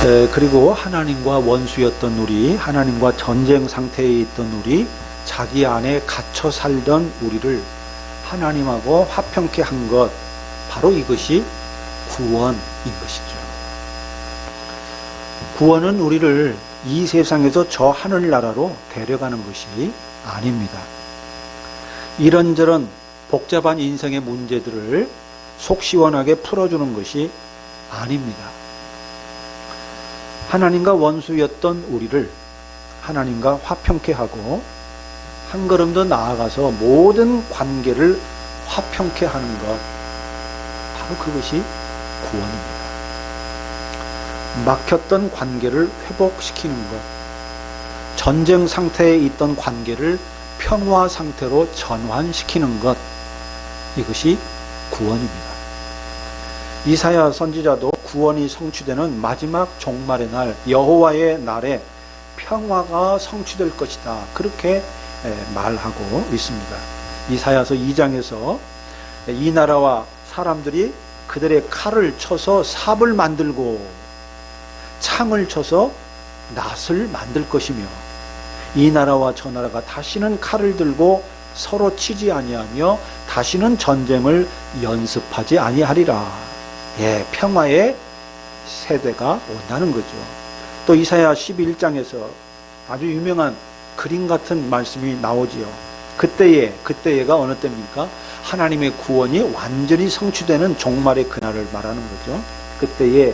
그리고 하나님과 원수였던 우리, 하나님과 전쟁 상태에 있던 우리, 자기 안에 갇혀 살던 우리를 하나님하고 화평케 한 것, 바로 이것이 구원인 것이죠. 구원은 우리를 이 세상에서 저 하늘나라로 데려가는 것이 아닙니다. 이런저런 복잡한 인생의 문제들을 속 시원하게 풀어주는 것이 아닙니다. 하나님과 원수였던 우리를 하나님과 화평케 하고 한 걸음 더 나아가서 모든 관계를 화평케 하는 것, 바로 그것이 구원입니다. 막혔던 관계를 회복시키는 것, 전쟁 상태에 있던 관계를 평화 상태로 전환시키는 것, 이것이 구원입니다. 이사야 선지자도 구원이 성취되는 마지막 종말의 날, 여호와의 날에 평화가 성취될 것이다, 그렇게 말하고 있습니다. 이사야서 2장에서 이 나라와 사람들이 그들의 칼을 쳐서 삽을 만들고 창을 쳐서 낫을 만들 것이며, 이 나라와 저 나라가 다시는 칼을 들고 서로 치지 아니하며 다시는 전쟁을 연습하지 아니하리라. 평화의 세대가 온다는 거죠. 또 이사야 11장에서 아주 유명한 그림 같은 말씀이 나오지요. 그때가 어느 때입니까? 하나님의 구원이 완전히 성취되는 종말의 그날을 말하는 거죠. 그때에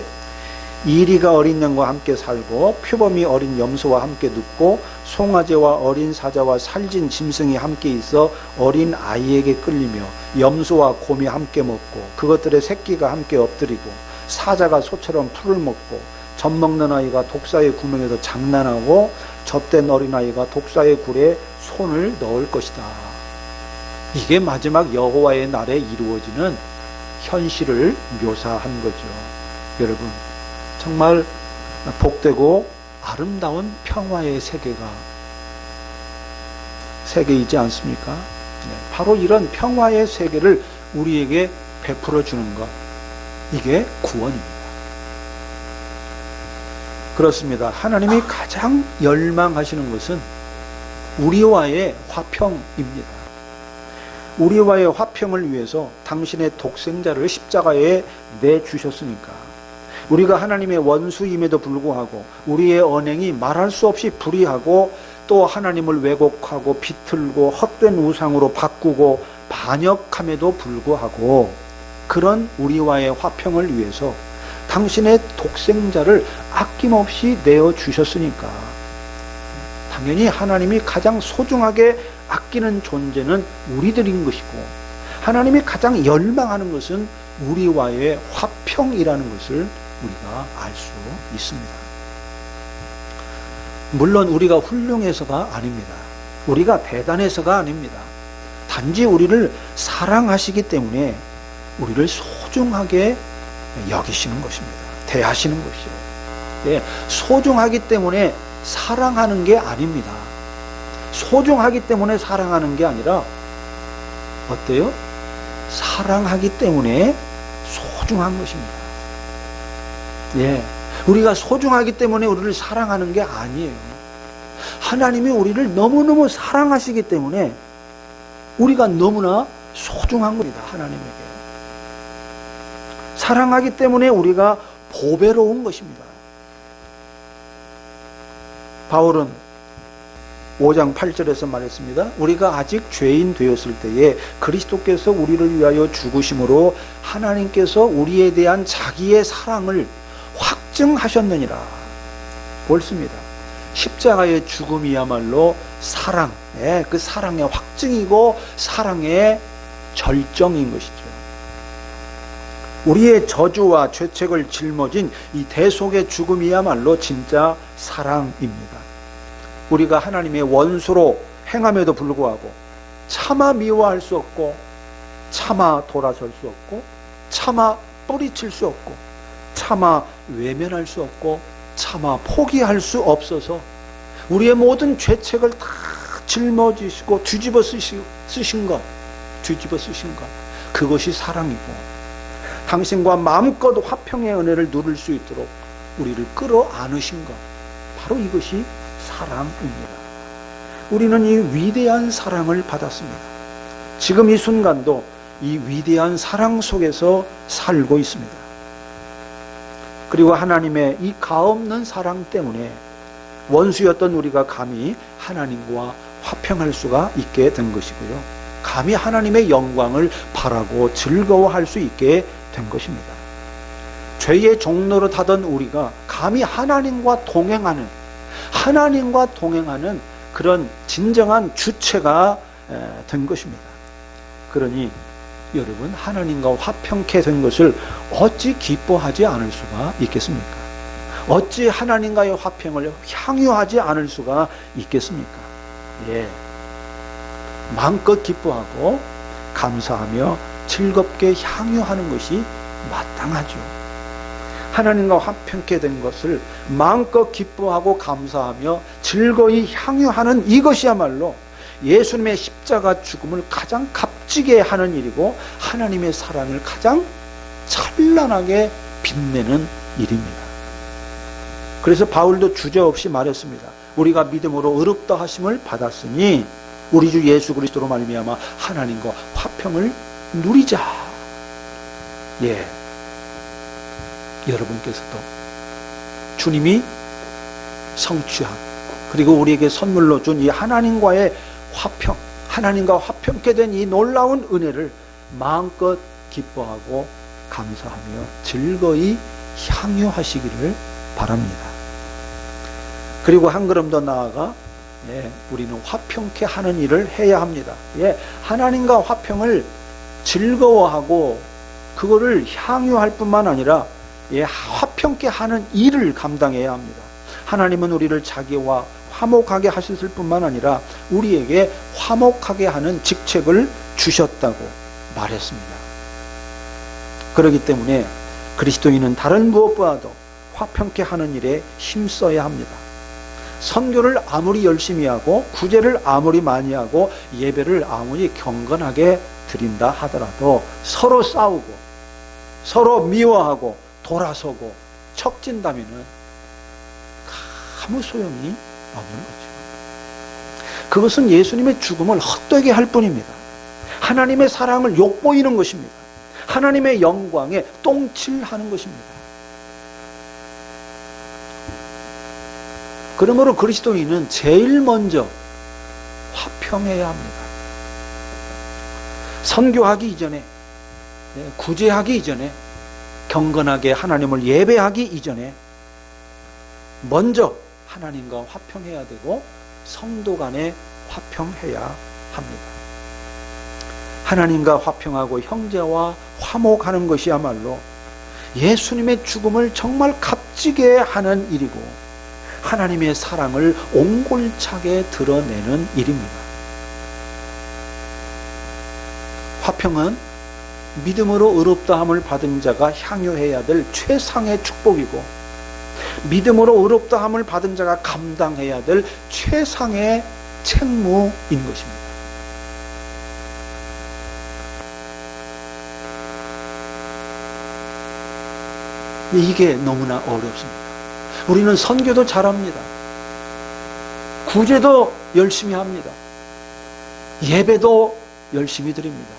이리가 어린 양과 함께 살고 표범이 어린 염소와 함께 눕고 송아지와 어린 사자와 살진 짐승이 함께 있어 어린 아이에게 끌리며 염소와 곰이 함께 먹고 그것들의 새끼가 함께 엎드리고 사자가 소처럼 풀을 먹고 젖 먹는 아이가 독사의 구멍에서 장난하고 젖된 어린아이가 독사의 굴에 손을 넣을 것이다. 이게 마지막 여호와의 날에 이루어지는 현실을 묘사한 거죠. 여러분, 정말 복되고 아름다운 평화의 세계이지 않습니까? 바로 이런 평화의 세계를 우리에게 베풀어 주는 것, 이게 구원입니다. 그렇습니다. 하나님이 가장 열망하시는 것은 우리와의 화평입니다. 우리와의 화평을 위해서 당신의 독생자를 십자가에 내주셨으니까, 우리가 하나님의 원수임에도 불구하고 우리의 언행이 말할 수 없이 불의하고 또 하나님을 왜곡하고 비틀고 헛된 우상으로 바꾸고 반역함에도 불구하고 그런 우리와의 화평을 위해서 당신의 독생자를 아낌없이 내어주셨으니까 당연히 하나님이 가장 소중하게 아끼는 존재는 우리들인 것이고, 하나님이 가장 열망하는 것은 우리와의 화평이라는 것을 우리가 알 수 있습니다. 물론 우리가 훌륭해서가 아닙니다. 우리가 대단해서가 아닙니다. 단지 우리를 사랑하시기 때문에 우리를 소중하게 여기시는 것입니다. 대하시는 것이요. 소중하기 때문에 사랑하는 게 아닙니다. 소중하기 때문에 사랑하는 게 아니라 어때요? 사랑하기 때문에 소중한 것입니다. 우리가 소중하기 때문에 우리를 사랑하는 게 아니에요. 하나님이 우리를 너무너무 사랑하시기 때문에 우리가 너무나 소중한 겁니다. 하나님에게 사랑하기 때문에 우리가 보배로운 것입니다. 바울은 5장 8절에서 말했습니다. 우리가 아직 죄인 되었을 때에 그리스도께서 우리를 위하여 죽으심으로 하나님께서 우리에 대한 자기의 사랑을 확증하셨느니라. 옳습니다. 십자가의 죽음이야말로 사랑, 그 사랑의 확증이고 사랑의 절정인 것이죠. 우리의 저주와 죄책을 짊어진 이 대속의 죽음이야말로 진짜 사랑입니다. 우리가 하나님의 원수로 행함에도 불구하고 차마 미워할 수 없고 차마 돌아설 수 없고 차마 뿌리칠 수 없고 차마 외면할 수 없고 차마 포기할 수 없어서 우리의 모든 죄책을 다 짊어지시고 뒤집어 쓰신 것, 그것이 사랑이고 당신과 마음껏 화평의 은혜를 누릴 수 있도록 우리를 끌어안으신 것, 바로 이것이 사랑입니다. 우리는 이 위대한 사랑을 받았습니다. 지금 이 순간도 이 위대한 사랑 속에서 살고 있습니다. 그리고 하나님의 이 가없는 사랑 때문에 원수였던 우리가 감히 하나님과 화평할 수가 있게 된 것이고요. 감히 하나님의 영광을 바라고 즐거워할 수 있게 된 것입니다. 죄의 종로로 타던 우리가 감히 하나님과 동행하는 그런 진정한 주체가 된 것입니다. 그러니 여러분, 하나님과 화평케 된 것을 어찌 기뻐하지 않을 수가 있겠습니까? 어찌 하나님과의 화평을 향유하지 않을 수가 있겠습니까? 예, 마음껏 기뻐하고 감사하며 즐겁게 향유하는 것이 마땅하죠. 하나님과 화평케 된 것을 마음껏 기뻐하고 감사하며 즐거이 향유하는 이것이야말로 예수님의 십자가 죽음을 가장 값지게 하는 일이고 하나님의 사랑을 가장 찬란하게 빛내는 일입니다. 그래서 바울도 주저없이 말했습니다. 우리가 믿음으로 의롭다 하심을 받았으니 우리 주 예수 그리스도로 말미암아 하나님과 화평을 누리자. 예, 여러분께서도 주님이 성취한, 그리고 우리에게 선물로 준 이 하나님과의 화평, 하나님과 화평케 된 이 놀라운 은혜를 마음껏 기뻐하고 감사하며 즐거이 향유하시기를 바랍니다. 그리고 한 걸음 더 나아가 우리는 화평케 하는 일을 해야 합니다. 하나님과 화평을 즐거워하고 그거를 향유할 뿐만 아니라 화평케 하는 일을 감당해야 합니다. 하나님은 우리를 자기와 화목하게 하셨을 뿐만 아니라 우리에게 화목하게 하는 직책을 주셨다고 말했습니다. 그렇기 때문에 그리스도인은 다른 무엇보다도 화평케 하는 일에 힘써야 합니다. 선교를 아무리 열심히 하고 구제를 아무리 많이 하고 예배를 아무리 경건하게 드린다 하더라도 서로 싸우고 서로 미워하고 돌아서고 척진다면은 아무 소용이 없는 거죠. 그것은 예수님의 죽음을 헛되게 할 뿐입니다. 하나님의 사랑을 욕보이는 것입니다. 하나님의 영광에 똥칠하는 것입니다. 그러므로 그리스도인은 제일 먼저 화평해야 합니다. 선교하기 이전에, 구제하기 이전에, 경건하게 하나님을 예배하기 이전에 먼저 하나님과 화평해야 되고 성도 간에 화평해야 합니다. 하나님과 화평하고 형제와 화목하는 것이야말로 예수님의 죽음을 정말 값지게 하는 일이고 하나님의 사랑을 옹골차게 드러내는 일입니다. 화평은 믿음으로 의롭다함을 받은 자가 향유해야 될 최상의 축복이고 믿음으로 의롭다함을 받은 자가 감당해야 될 최상의 책무인 것입니다. 이게 너무나 어렵습니다. 우리는 선교도 잘합니다. 구제도 열심히 합니다. 예배도 열심히 드립니다.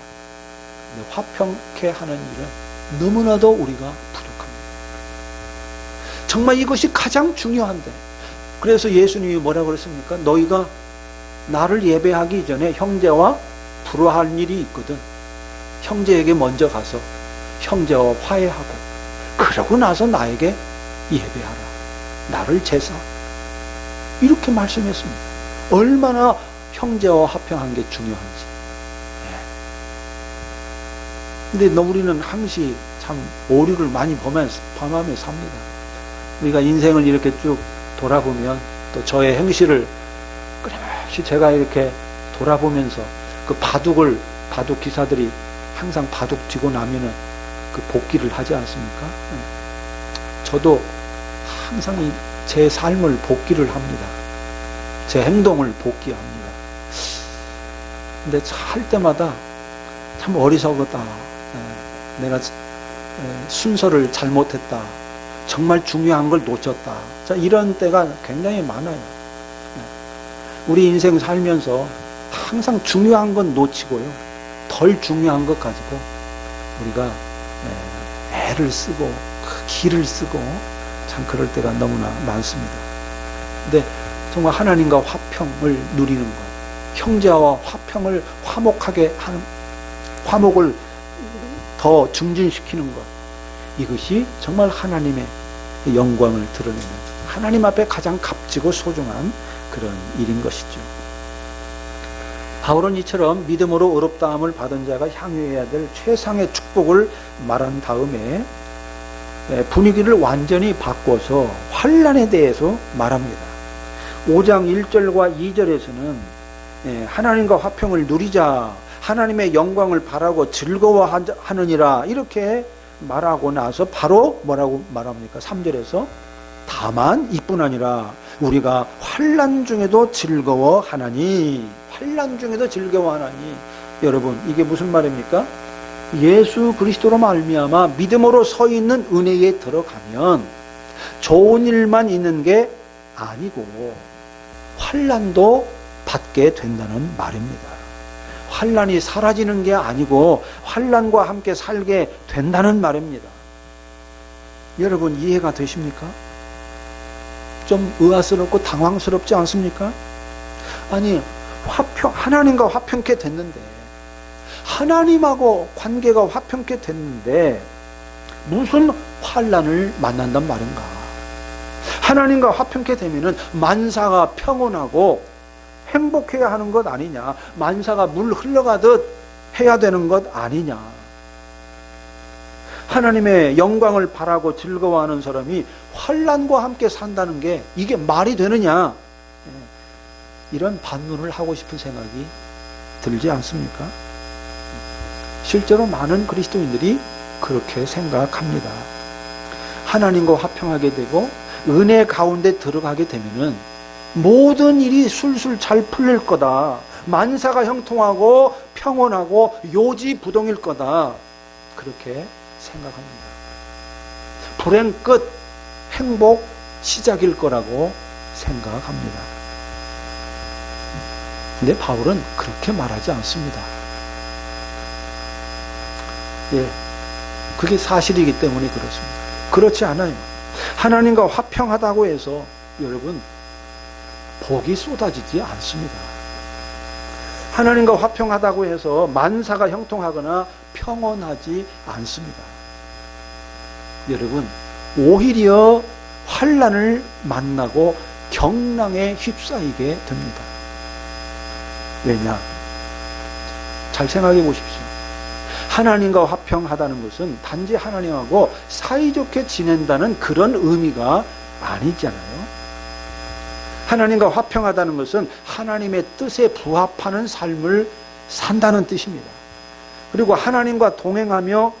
근데 화평케 하는 일은 너무나도 우리가 부족합니다. 정말 이것이 가장 중요한데, 그래서 예수님이 뭐라고 그랬습니까? 너희가 나를 예배하기 전에 형제와 불화할 일이 있거든 형제에게 먼저 가서 형제와 화해하고 그러고 나서 나에게 예배하라. 나를 제사. 이렇게 말씀했습니다. 얼마나 형제와 화평한 게 중요한지. 근데 우리는 항시 참 오류를 많이 범하며 삽니다. 우리가 인생을 이렇게 쭉 돌아보면 또 저의 행실을 끊임없이 제가 이렇게 돌아보면서 그 바둑 기사들이 항상 바둑 쥐고 나면은 그 복기를 하지 않습니까? 저도 항상 제 삶을 복기를 합니다. 제 행동을 복기합니다. 근데 할 때마다 참 어리석었다. 내가 순서를 잘못했다. 정말 중요한 걸 놓쳤다. 자, 이런 때가 굉장히 많아요. 우리 인생 살면서 항상 중요한 건 놓치고요. 덜 중요한 것 가지고 우리가 애를 쓰고 기를 쓰고 참 그럴 때가 너무나 많습니다. 근데 정말 하나님과 화평을 누리는 것, 형제와 화평을 화목하게 하는, 화목을 더 증진시키는 것, 이것이 정말 하나님의 영광을 드러내는, 하나님 앞에 가장 값지고 소중한 그런 일인 것이죠. 바울은 이처럼 믿음으로 의롭다함을 받은 자가 향유해야 될 최상의 축복을 말한 다음에 분위기를 완전히 바꿔서 환난에 대해서 말합니다. 5장 1절과 2절에서는 하나님과 화평을 누리자, 하나님의 영광을 바라고 즐거워하느니라 이렇게 말하고 나서 바로 뭐라고 말합니까? 3절에서 다만 이뿐 아니라 우리가 환난 중에도 즐거워하나니, 환난 중에도 즐거워하나니. 여러분, 이게 무슨 말입니까? 예수 그리스도로 말미암아 믿음으로 서 있는 은혜에 들어가면 좋은 일만 있는 게 아니고 환난도 받게 된다는 말입니다. 환난이 사라지는 게 아니고 환난과 함께 살게 된다는 말입니다. 여러분, 이해가 되십니까? 좀 의아스럽고 당황스럽지 않습니까? 아니, 하나님과 화평케 됐는데, 하나님하고 관계가 화평케 됐는데 무슨 환난을 만난단 말인가? 하나님과 화평케 되면은 만사가 평온하고 행복해야 하는 것 아니냐? 만사가 물 흘러가듯 해야 되는 것 아니냐? 하나님의 영광을 바라고 즐거워하는 사람이 환난과 함께 산다는 게 이게 말이 되느냐? 이런 반문을 하고 싶은 생각이 들지 않습니까? 실제로 많은 그리스도인들이 그렇게 생각합니다. 하나님과 화평하게 되고 은혜 가운데 들어가게 되면은 모든 일이 술술 잘 풀릴 거다. 만사가 형통하고 평온하고 요지부동일 거다. 그렇게 생각합니다. 불행 끝, 행복 시작일 거라고 생각합니다. 근데 바울은 그렇게 말하지 않습니다. 그게 사실이기 때문에 그렇습니다. 그렇지 않아요. 하나님과 화평하다고 해서 여러분 복이 쏟아지지 않습니다. 하나님과 화평하다고 해서 만사가 형통하거나 평온하지 않습니다. 여러분, 오히려 환난을 만나고 경랑에 휩싸이게 됩니다. 왜냐? 잘 생각해 보십시오. 하나님과 화평하다는 것은 단지 하나님하고 사이좋게 지낸다는 그런 의미가 아니잖아요. 하나님과 화평하다는 것은 하나님의 뜻에 부합하는 삶을 산다는 뜻입니다. 그리고 하나님과 동행하며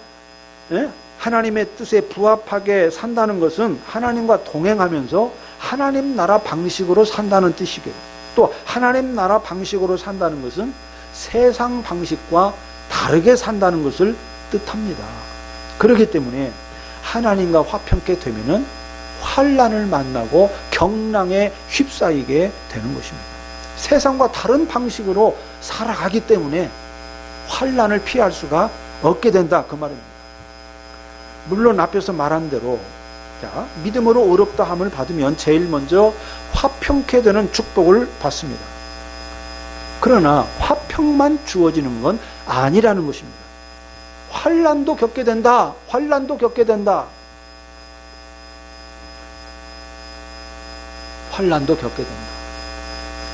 하나님의 뜻에 부합하게 산다는 것은 하나님과 동행하면서 하나님 나라 방식으로 산다는 뜻이고요. 또 하나님 나라 방식으로 산다는 것은 세상 방식과 다르게 산다는 것을 뜻합니다. 그렇기 때문에 하나님과 화평케 되면은 환난을 만나고 경랑에 휩싸이게 되는 것입니다. 세상과 다른 방식으로 살아가기 때문에 환난을 피할 수가 없게 된다, 그 말입니다. 물론 앞에서 말한 대로 믿음으로 의롭다함을 받으면 제일 먼저 화평케 되는 축복을 받습니다. 그러나 화평만 주어지는 건 아니라는 것입니다. 환난도 겪게 된다. 환난도 겪게 된다. 환난도 겪게 된다.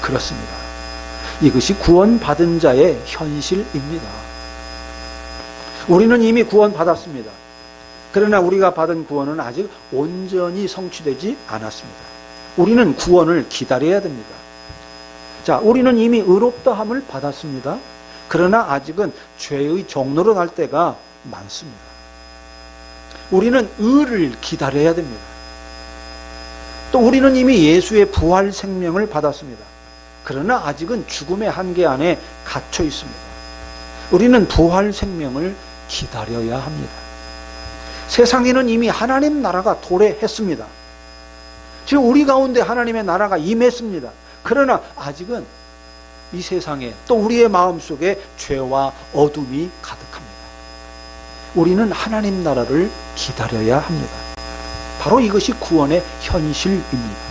그렇습니다. 이것이 구원받은 자의 현실입니다. 우리는 이미 구원받았습니다. 그러나 우리가 받은 구원은 아직 온전히 성취되지 않았습니다. 우리는 구원을 기다려야 됩니다. 자, 우리는 이미 의롭다함을 받았습니다. 그러나 아직은 죄의 종로로 갈 때가 많습니다. 우리는 의를 기다려야 됩니다. 또 우리는 이미 예수의 부활 생명을 받았습니다. 그러나 아직은 죽음의 한계 안에 갇혀 있습니다. 우리는 부활 생명을 기다려야 합니다. 세상에는 이미 하나님 나라가 도래했습니다. 지금 우리 가운데 하나님의 나라가 임했습니다. 그러나 아직은 이 세상에 또 우리의 마음속에 죄와 어둠이 가득합니다. 우리는 하나님 나라를 기다려야 합니다. 바로 이것이 구원의 현실입니다.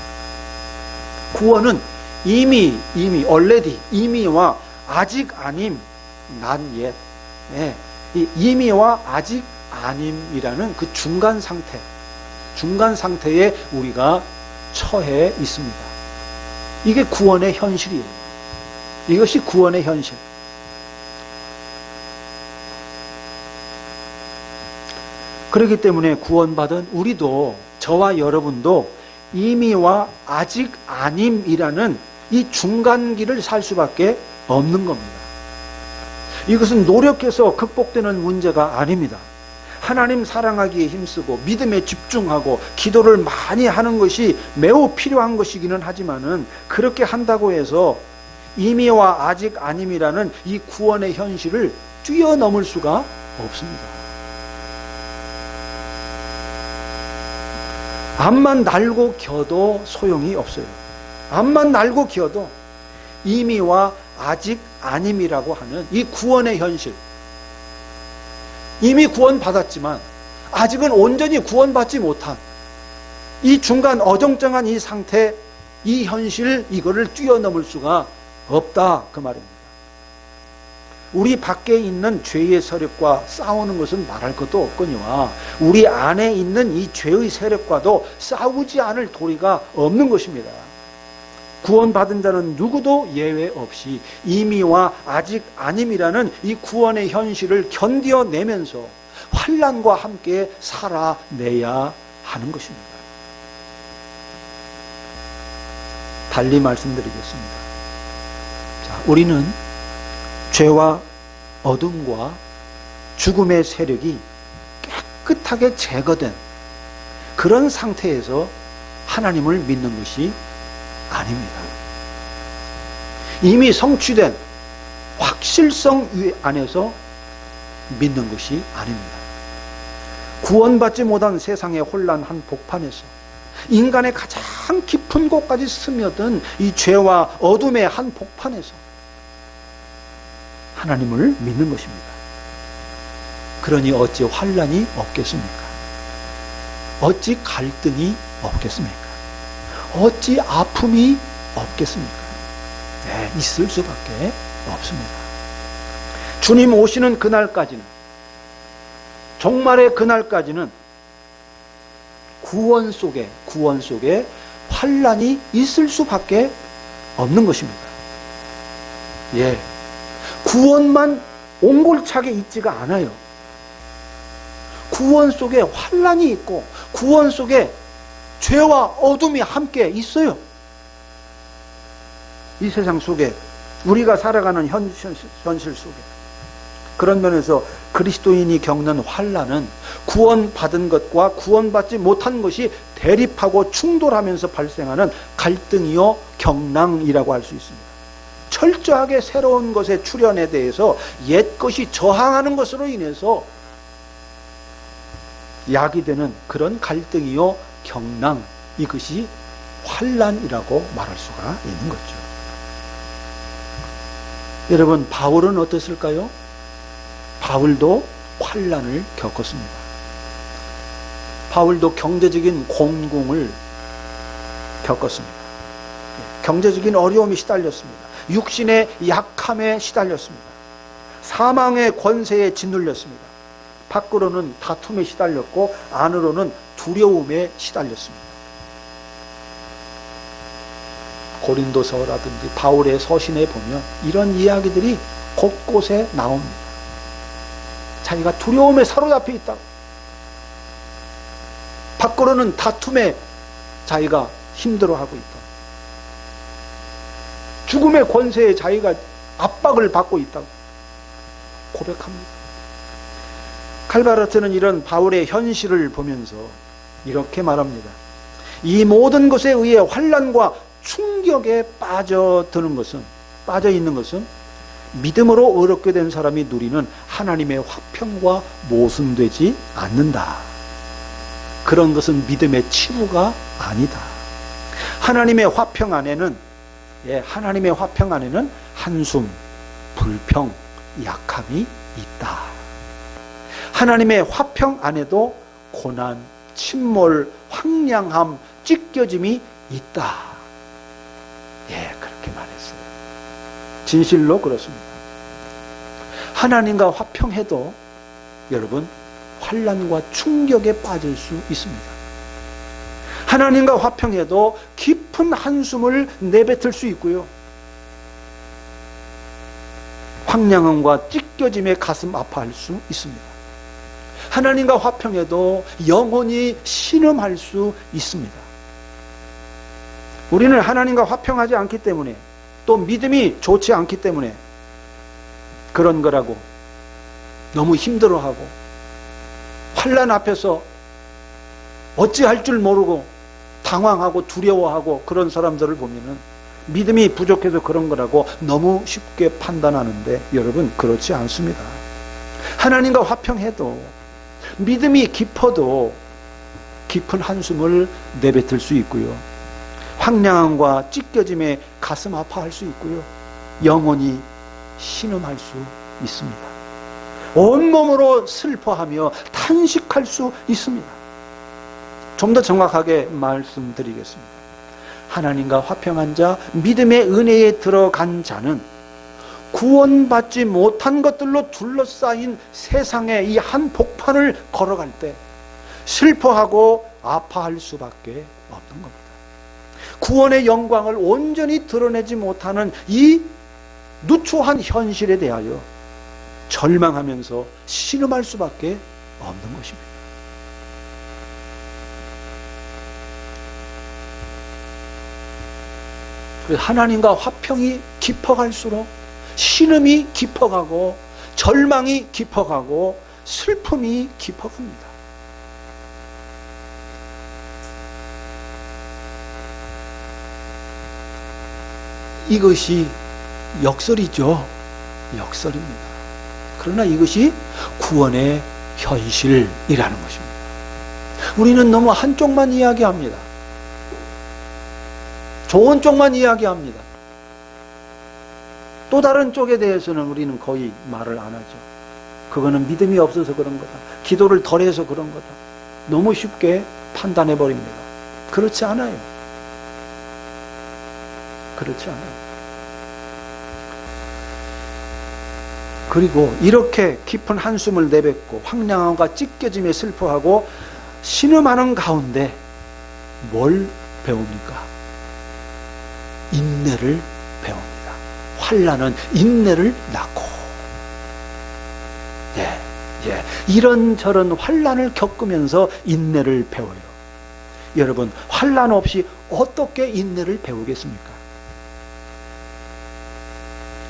구원은 이미 already, 이미와 아직 아님, not yet. 이 이미와 아직 아님이라는 그 중간 상태에 우리가 처해 있습니다. 이게 구원의 현실이에요. 이것이 구원의 현실. 그렇기 때문에 구원받은 우리도, 저와 여러분도 이미와 아직 아님이라는 이 중간기를 살 수밖에 없는 겁니다. 이것은 노력해서 극복되는 문제가 아닙니다. 하나님 사랑하기에 힘쓰고 믿음에 집중하고 기도를 많이 하는 것이 매우 필요한 것이기는 하지만은, 그렇게 한다고 해서 이미와 아직 아님이라는 이 구원의 현실을 뛰어넘을 수가 없습니다. 암만 날고 겨도 소용이 없어요. 암만 날고 겨도 이미와 아직 아님이라고 하는 이 구원의 현실, 이미 구원받았지만 아직은 온전히 구원받지 못한 이 중간 어정쩡한 이 상태, 이 현실, 이거를 뛰어넘을 수가 없다, 그 말입니다. 우리 밖에 있는 죄의 세력과 싸우는 것은 말할 것도 없거니와 우리 안에 있는 이 죄의 세력과도 싸우지 않을 도리가 없는 것입니다. 구원받은 자는 누구도 예외 없이 이미와 아직 아님이라는 이 구원의 현실을 견뎌내면서 환난과 함께 살아내야 하는 것입니다. 달리 말씀드리겠습니다. 자, 우리는 죄와 어둠과 죽음의 세력이 깨끗하게 제거된 그런 상태에서 하나님을 믿는 것이 아닙니다. 이미 성취된 확실성 안에서 믿는 것이 아닙니다. 구원받지 못한 세상의 혼란 한복판에서 인간의 가장 깊은 곳까지 스며든 이 죄와 어둠의 한복판에서 하나님을 믿는 것입니다. 그러니 어찌 환난이 없겠습니까? 어찌 갈등이 없겠습니까? 어찌 아픔이 없겠습니까? 네, 있을 수밖에 없습니다. 주님 오시는 그날까지는, 종말의 그날까지는 구원 속에 환난이 있을 수밖에 없는 것입니다. 예, 구원만 옹골차게 있지가 않아요. 구원 속에 환난이 있고 구원 속에 죄와 어둠이 함께 있어요. 이 세상 속에, 우리가 살아가는 현실 속에. 그런 면에서 그리스도인이 겪는 환난은 구원받은 것과 구원받지 못한 것이 대립하고 충돌하면서 발생하는 갈등이요 경랑이라고 할 수 있습니다. 철저하게 새로운 것의 출현에 대해서 옛 것이 저항하는 것으로 인해서 야기되는 그런 갈등이요 경랑, 이것이 환난이라고 말할 수가 있는 거죠. 여러분, 바울은 어땠을까요? 바울도 환난을 겪었습니다. 바울도 경제적인 곤궁을 겪었습니다. 경제적인 어려움이 시달렸습니다. 육신의 약함에 시달렸습니다. 사망의 권세에 짓눌렸습니다. 밖으로는 다툼에 시달렸고 안으로는 두려움에 시달렸습니다. 고린도서라든지 바울의 서신에 보면 이런 이야기들이 곳곳에 나옵니다. 자기가 두려움에 사로잡혀 있다. 밖으로는 다툼에 자기가 힘들어하고 있다. 죽음의 권세에 자기가 압박을 받고 있다고 고백합니다. 칼바르트는 이런 바울의 현실을 보면서 이렇게 말합니다. 이 모든 것에 의해 환난과 충격에 빠져 있는 것은 믿음으로 의롭게 된 사람이 누리는 하나님의 화평과 모순되지 않는다. 그런 것은 믿음의 치부가 아니다. 하나님의 화평 안에는 하나님의 화평 안에는 한숨, 불평, 약함이 있다. 하나님의 화평 안에도 고난, 침몰, 황량함, 찢겨짐이 있다. 그렇게 말했어요. 진실로 그렇습니다. 하나님과 화평해도 여러분 환난과 충격에 빠질 수 있습니다. 하나님과 화평해도 깊은 한숨을 내뱉을 수 있고요. 황량함과 찢겨짐에 가슴 아파할 수 있습니다. 하나님과 화평해도 영혼이 신음할 수 있습니다. 우리는 하나님과 화평하지 않기 때문에, 또 믿음이 좋지 않기 때문에 그런 거라고 너무 힘들어하고 환난 앞에서 어찌할 줄 모르고 당황하고 두려워하고 그런 사람들을 보면은 믿음이 부족해서 그런 거라고 너무 쉽게 판단하는데, 여러분 그렇지 않습니다. 하나님과 화평해도 믿음이 깊어도 깊은 한숨을 내뱉을 수 있고요. 황량함과 찢겨짐에 가슴 아파할 수 있고요. 영혼이 신음할 수 있습니다. 온몸으로 슬퍼하며 탄식할 수 있습니다. 좀 더 정확하게 말씀드리겠습니다. 하나님과 화평한 자, 믿음의 은혜에 들어간 자는 구원받지 못한 것들로 둘러싸인 세상의 이 한복판을 걸어갈 때 슬퍼하고 아파할 수밖에 없는 겁니다. 구원의 영광을 온전히 드러내지 못하는 이 누추한 현실에 대하여 절망하면서 신음할 수밖에 없는 것입니다. 하나님과 화평이 깊어갈수록 신음이 깊어가고 절망이 깊어가고 슬픔이 깊어갑니다. 이것이 역설이죠. 역설입니다. 그러나 이것이 구원의 현실이라는 것입니다. 우리는 너무 한쪽만 이야기합니다. 좋은 쪽만 이야기합니다. 또 다른 쪽에 대해서는 우리는 거의 말을 안 하죠. 그거는 믿음이 없어서 그런 거다. 기도를 덜 해서 그런 거다. 너무 쉽게 판단해 버립니다. 그렇지 않아요. 그렇지 않아요. 그리고 이렇게 깊은 한숨을 내뱉고 황량함과 찢겨짐에 슬퍼하고 신음하는 가운데 뭘 배웁니까? 인내를 배웁니다. 환난은 인내를 낳고, 이런저런 환난을 겪으면서 인내를 배워요. 여러분, 환난 없이 어떻게 인내를 배우겠습니까?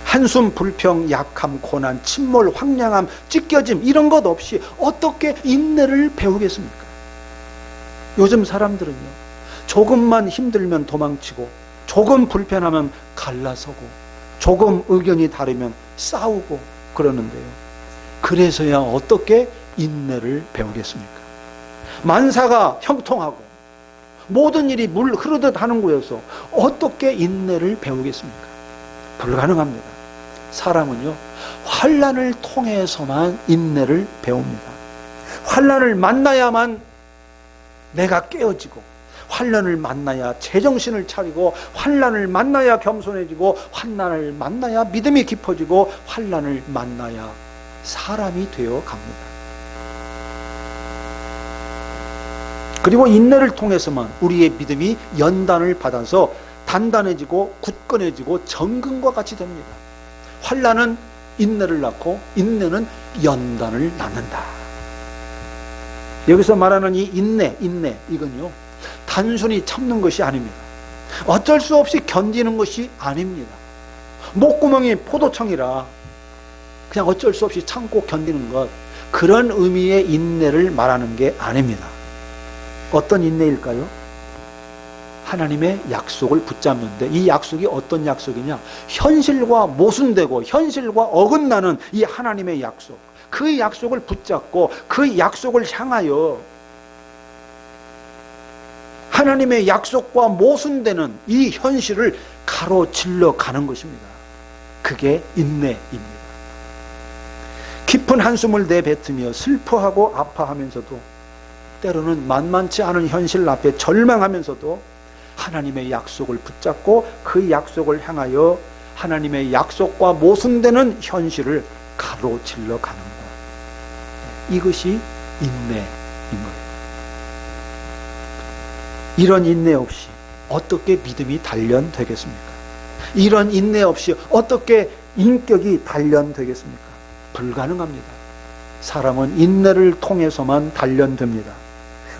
한숨, 불평, 약함, 고난, 침몰, 황량함, 찢겨짐 이런 것 없이 어떻게 인내를 배우겠습니까? 요즘 사람들은요, 조금만 힘들면 도망치고, 조금 불편하면 갈라서고, 조금 의견이 다르면 싸우고 그러는데요. 그래서야 어떻게 인내를 배우겠습니까? 만사가 형통하고 모든 일이 물 흐르듯 하는 곳에서 어떻게 인내를 배우겠습니까? 불가능합니다. 사람은요, 환난을 통해서만 인내를 배웁니다. 환난을 만나야만 내가 깨어지고, 환난을 만나야 제정신을 차리고, 환난을 만나야 겸손해지고, 환난을 만나야 믿음이 깊어지고, 환난을 만나야 사람이 되어 갑니다. 그리고 인내를 통해서만 우리의 믿음이 연단을 받아서 단단해지고 굳건해지고 정금과 같이 됩니다. 환난은 인내를 낳고 인내는 연단을 낳는다. 여기서 말하는 이 인내 이건요, 단순히 참는 것이 아닙니다. 어쩔 수 없이 견디는 것이 아닙니다. 목구멍이 포도청이라 그냥 어쩔 수 없이 참고 견디는 것, 그런 의미의 인내를 말하는 게 아닙니다. 어떤 인내일까요? 하나님의 약속을 붙잡는데, 이 약속이 어떤 약속이냐? 현실과 모순되고 현실과 어긋나는 이 하나님의 약속, 그 약속을 붙잡고 그 약속을 향하여 하나님의 약속과 모순되는 이 현실을 가로질러 가는 것입니다. 그게 인내입니다. 깊은 한숨을 내뱉으며 슬퍼하고 아파하면서도, 때로는 만만치 않은 현실 앞에 절망하면서도 하나님의 약속을 붙잡고 그 약속을 향하여 하나님의 약속과 모순되는 현실을 가로질러 가는 것, 이것이 인내인 거예요. 이런 인내 없이 어떻게 믿음이 단련되겠습니까? 이런 인내 없이 어떻게 인격이 단련되겠습니까? 불가능합니다. 사람은 인내를 통해서만 단련됩니다.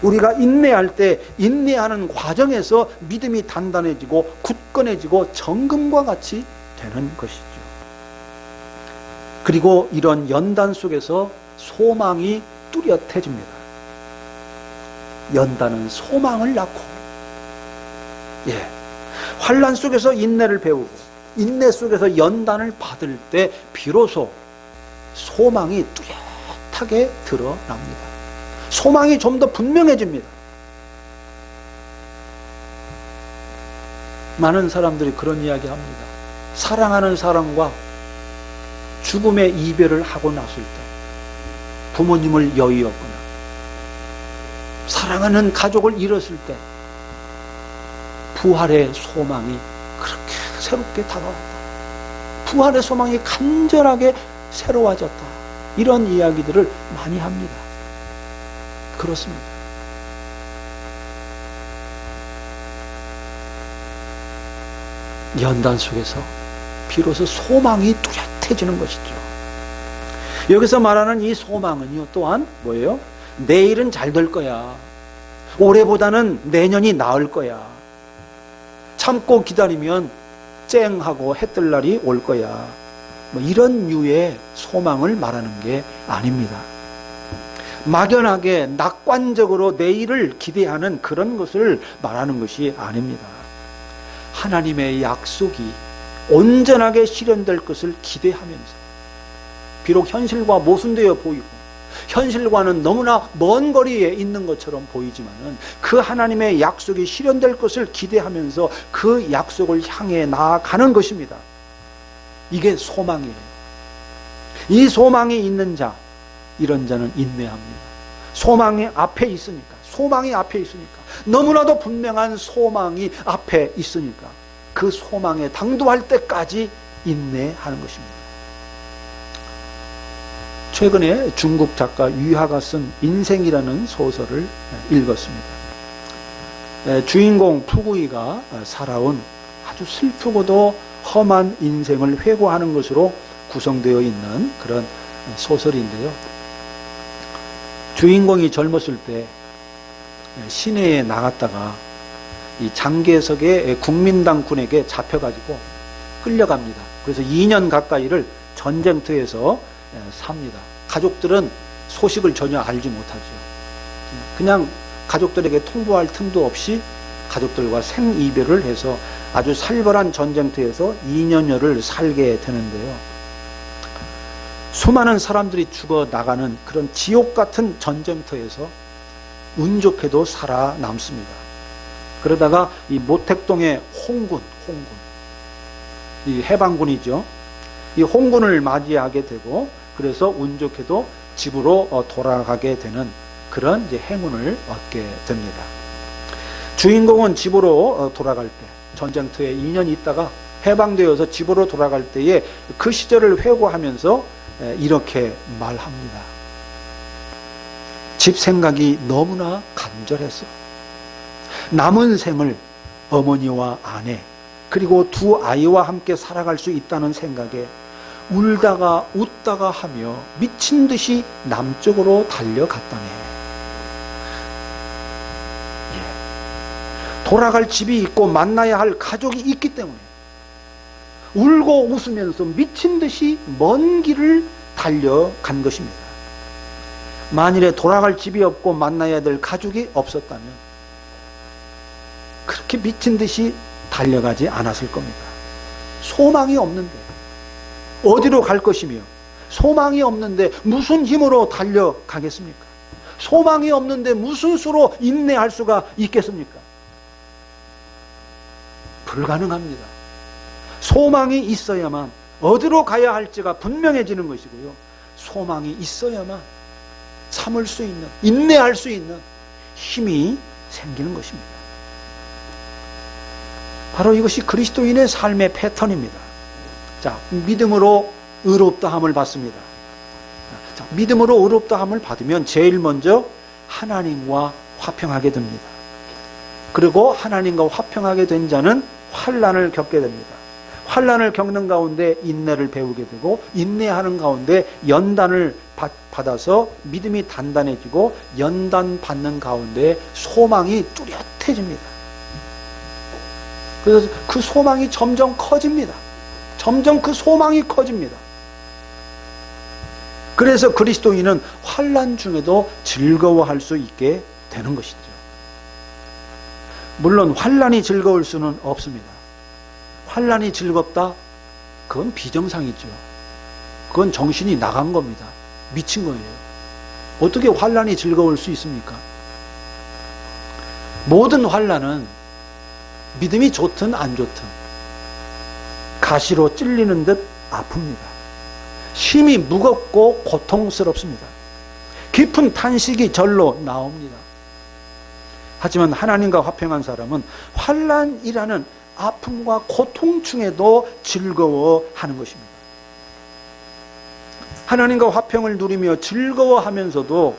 우리가 인내할 때 인내하는 과정에서 믿음이 단단해지고 굳건해지고 정금과 같이 되는 것이죠. 그리고 이런 연단 속에서 소망이 뚜렷해집니다. 연단은 소망을 낳고, 환난 속에서 인내를 배우고 인내 속에서 연단을 받을 때 비로소 소망이 뚜렷하게 드러납니다. 소망이 좀 더 분명해집니다. 많은 사람들이 그런 이야기 합니다. 사랑하는 사람과 죽음의 이별을 하고 났을 때, 부모님을 여의었거나 사랑하는 가족을 잃었을 때 부활의 소망이 그렇게 새롭게 다가왔다. 부활의 소망이 간절하게 새로워졌다. 이런 이야기들을 많이 합니다. 그렇습니다. 연단 속에서 비로소 소망이 뚜렷해지는 것이죠. 여기서 말하는 이 소망은요, 또한 뭐예요? 내일은 잘 될 거야. 올해보다는 내년이 나을 거야. 참고 기다리면 쨍하고 해 뜰 날이 올 거야. 이런 류의 소망을 말하는 게 아닙니다. 막연하게 낙관적으로 내일을 기대하는 그런 것을 말하는 것이 아닙니다. 하나님의 약속이 온전하게 실현될 것을 기대하면서, 비록 현실과 모순되어 보이고 현실과는 너무나 먼 거리에 있는 것처럼 보이지만은 그 하나님의 약속이 실현될 것을 기대하면서 그 약속을 향해 나아가는 것입니다. 이게 소망이에요. 이 소망이 있는 자, 이런 자는 인내합니다. 소망이 앞에 있으니까, 너무나도 분명한 소망이 앞에 있으니까 그 소망에 당도할 때까지 인내하는 것입니다. 최근에 중국 작가 유하가 쓴 인생이라는 소설을 읽었습니다. 주인공 푸구이가 살아온 아주 슬프고도 험한 인생을 회고하는 것으로 구성되어 있는 그런 소설인데요. 주인공이 젊었을 때 시내에 나갔다가 이 장개석의 국민당 군에게 잡혀가지고 끌려갑니다. 그래서 2년 가까이를 전쟁터에서 삽니다. 가족들은 소식을 전혀 알지 못하죠. 그냥 가족들에게 통보할 틈도 없이 가족들과 생이별을 해서 아주 살벌한 전쟁터에서 2년여를 살게 되는데요. 수많은 사람들이 죽어나가는 그런 지옥 같은 전쟁터에서 운 좋게도 살아남습니다. 그러다가 이 모택동의 홍군, 이 해방군이죠. 이 홍군을 맞이하게 되고, 그래서 운 좋게도 집으로 돌아가게 되는 그런 이제 행운을 얻게 됩니다. 주인공은 집으로 돌아갈 때, 전쟁터에 2년 있다가 해방되어서 집으로 돌아갈 때에 그 시절을 회고하면서 이렇게 말합니다. 집 생각이 너무나 간절했어. 남은 생을 어머니와 아내 그리고 두 아이와 함께 살아갈 수 있다는 생각에 울다가 웃다가 하며 미친 듯이 남쪽으로 달려갔다네. 돌아갈 집이 있고 만나야 할 가족이 있기 때문에 울고 웃으면서 미친 듯이 먼 길을 달려간 것입니다. 만일에 돌아갈 집이 없고 만나야 될 가족이 없었다면 그렇게 미친 듯이 달려가지 않았을 겁니다. 소망이 없는데 어디로 갈 것이며, 소망이 없는데 무슨 힘으로 달려가겠습니까? 소망이 없는데 무슨 수로 인내할 수가 있겠습니까? 불가능합니다. 소망이 있어야만 어디로 가야 할지가 분명해지는 것이고요. 소망이 있어야만 참을 수 있는, 인내할 수 있는 힘이 생기는 것입니다. 바로 이것이 그리스도인의 삶의 패턴입니다. 자, 믿음으로 의롭다함을 받습니다. 자, 믿음으로 의롭다함을 받으면 제일 먼저 하나님과 화평하게 됩니다. 그리고 하나님과 화평하게 된 자는 환난을 겪게 됩니다. 환난을 겪는 가운데 인내를 배우게 되고, 인내하는 가운데 연단을 받아서 믿음이 단단해지고, 연단 받는 가운데 소망이 뚜렷해집니다. 그래서 그 소망이 점점 커집니다. 점점 그 소망이 커집니다. 그래서 그리스도인은 환난 중에도 즐거워할 수 있게 되는 것이죠. 물론 환난이 즐거울 수는 없습니다. 환난이 즐겁다? 그건 비정상이죠. 그건 정신이 나간 겁니다. 미친 거예요. 어떻게 환난이 즐거울 수 있습니까? 모든 환난은 믿음이 좋든 안 좋든 가시로 찔리는 듯 아픕니다. 심히 무겁고 고통스럽습니다. 깊은 탄식이 절로 나옵니다. 하지만 하나님과 화평한 사람은 환난이라는 아픔과 고통 중에도 즐거워하는 것입니다. 하나님과 화평을 누리며 즐거워하면서도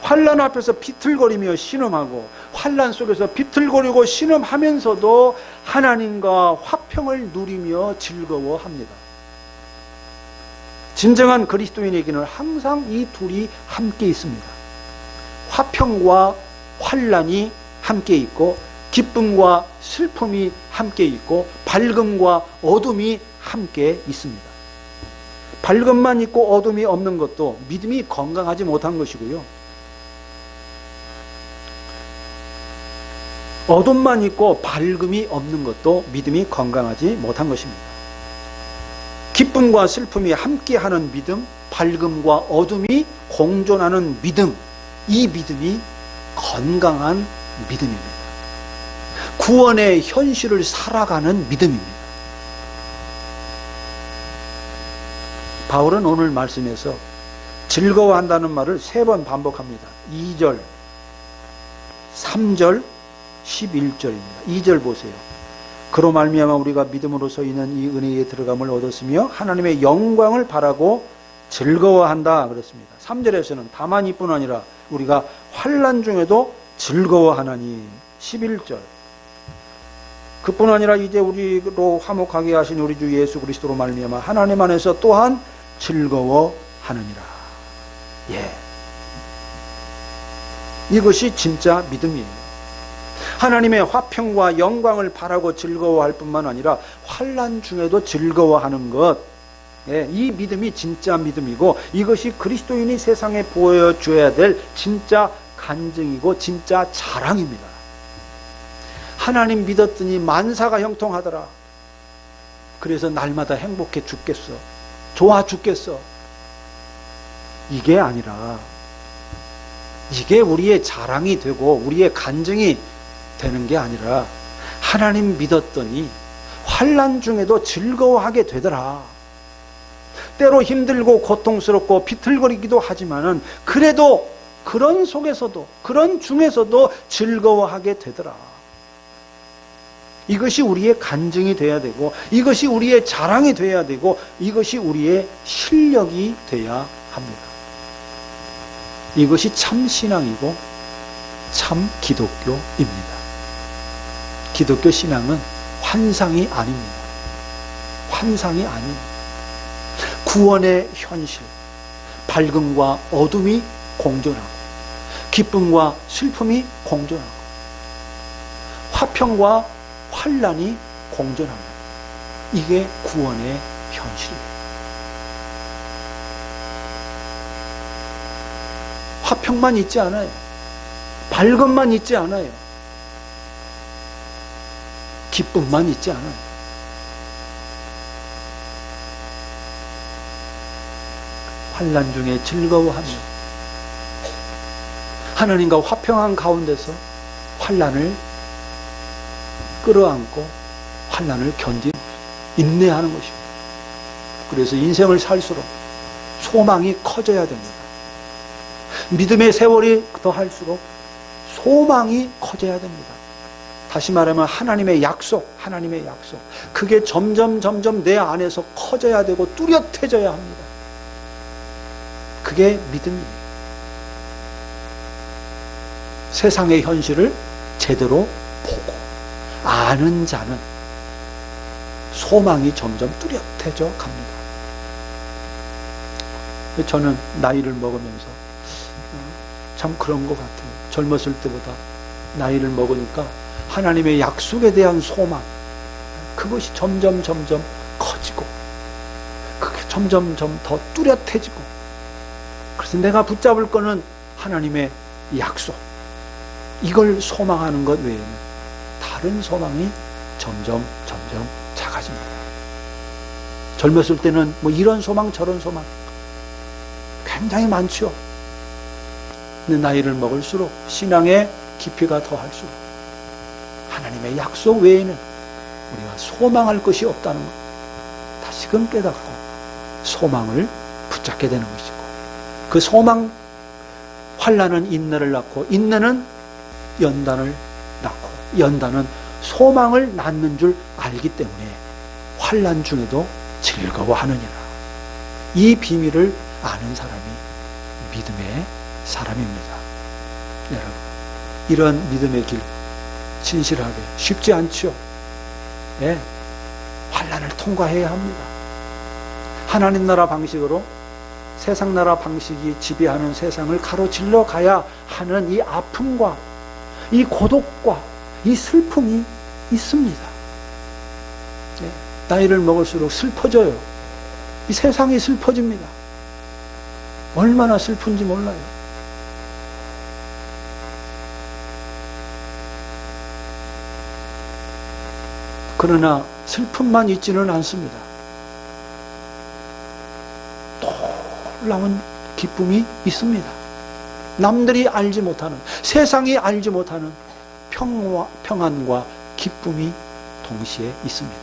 환난 앞에서 비틀거리며 신음하고, 환난 속에서 비틀거리고 신음하면서도 하나님과 화평을 누리며 즐거워합니다. 진정한 그리스도인에게는 항상 이 둘이 함께 있습니다. 화평과 환난이 함께 있고, 기쁨과 슬픔이 함께 있고, 밝음과 어둠이 함께 있습니다. 밝음만 있고 어둠이 없는 것도 믿음이 건강하지 못한 것이고요. 어둠만 있고 밝음이 없는 것도 믿음이 건강하지 못한 것입니다. 기쁨과 슬픔이 함께하는 믿음, 밝음과 어둠이 공존하는 믿음, 이 믿음이 건강한 믿음입니다. 구원의 현실을 살아가는 믿음입니다. 바울은 오늘 말씀에서 즐거워한다는 말을 3번 반복합니다. 2절, 3절, 11절입니다. 2절 보세요. 그로 말미암아 우리가 믿음으로서 있는 이 은혜에 들어감을 얻었으며 하나님의 영광을 바라고 즐거워한다 그랬습니다. 3절에서는 다만 이뿐 아니라 우리가 환난 중에도 즐거워하나니. 11절, 그뿐 아니라 이제 우리로 화목하게 하신 우리 주 예수 그리스도로 말미암아 하나님 안에서 또한 즐거워하느니라. 예, 이것이 진짜 믿음이에요. 하나님의 화평과 영광을 바라고 즐거워할 뿐만 아니라 환난 중에도 즐거워하는 것, 예, 이 믿음이 진짜 믿음이고, 이것이 그리스도인이 세상에 보여줘야 될 진짜 간증이고 진짜 자랑입니다. 하나님 믿었더니 만사가 형통하더라. 그래서 날마다 행복해 죽겠어, 좋아 죽겠어, 이게 아니라, 이게 우리의 자랑이 되고 우리의 간증이 되는 게 아니라, 하나님 믿었더니 환난 중에도 즐거워하게 되더라. 때로 힘들고 고통스럽고 비틀거리기도 하지만은 그래도 그런 속에서도, 그런 중에서도 즐거워하게 되더라. 이것이 우리의 간증이 돼야 되고, 이것이 우리의 자랑이 돼야 되고, 이것이 우리의 실력이 돼야 합니다. 이것이 참 신앙이고 참 기독교입니다. 기독교 신앙은 환상이 아닙니다. 환상이 아닙니다. 구원의 현실, 밝음과 어둠이 공존하고, 기쁨과 슬픔이 공존하고, 화평과 환난이 공존합니다. 이게 구원의 현실입니다. 화평만 있지 않아요. 밝음만 있지 않아요. 기쁨만 있지 않아요. 환난 중에 즐거워하며 하나님과 화평한 가운데서 환난을 끌어안고 환난을 견디는 것입니다. 인내하는 것입니다. 그래서 인생을 살수록 소망이 커져야 됩니다. 믿음의 세월이 더할수록 소망이 커져야 됩니다. 다시 말하면 하나님의 약속, 그게 점점 내 안에서 커져야 되고 뚜렷해져야 합니다. 그게 믿음이에요. 세상의 현실을 제대로 보고 아는 자는 소망이 점점 뚜렷해져 갑니다. 저는 나이를 먹으면서 참 그런 것 같아요. 젊었을 때보다 나이를 먹으니까 하나님의 약속에 대한 소망, 그것이 점점 커지고 그게 점점 더 뚜렷해지고, 그래서 내가 붙잡을 거는 하나님의 약속, 이걸 소망하는 것 외에는 다른 소망이 점점 작아집니다. 젊었을 때는 뭐 이런 소망 저런 소망 굉장히 많죠. 근데 나이를 먹을수록 신앙의 깊이가 더할수록 하나님의 약속 외에는 우리가 소망할 것이 없다는 것 다시금 깨닫고 소망을 붙잡게 되는 것이고, 그 소망, 환난은 인내를 낳고 인내는 연단을 낳고 연단은 소망을 낳는 줄 알기 때문에 환난 중에도 즐거워하느니라. 이 비밀을 아는 사람이 믿음의 사람입니다. 여러분, 이런 믿음의 길 진실하게 쉽지 않죠. 네, 환난을 통과해야 합니다. 하나님 나라 방식으로 세상 나라 방식이 지배하는 세상을 가로질러 가야 하는 이 아픔과 이 고독과 이 슬픔이 있습니다. 네, 나이를 먹을수록 슬퍼져요. 이 세상이 슬퍼집니다. 얼마나 슬픈지 몰라요. 그러나 슬픔만 있지는 않습니다. 놀라운 기쁨이 있습니다. 남들이 알지 못하는, 세상이 알지 못하는 평안과 기쁨이 동시에 있습니다.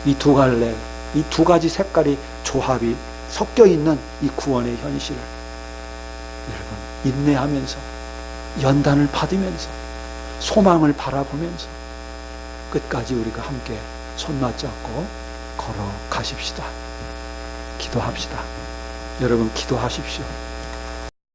이 두 갈래, 이 두 가지 색깔이 조합이 섞여 있는 이 구원의 현실을 여러분 인내하면서 연단을 받으면서 소망을 바라보면서 끝까지 우리가 함께 손 맞잡고 걸어가십시다. 기도합시다. 여러분 기도하십시오.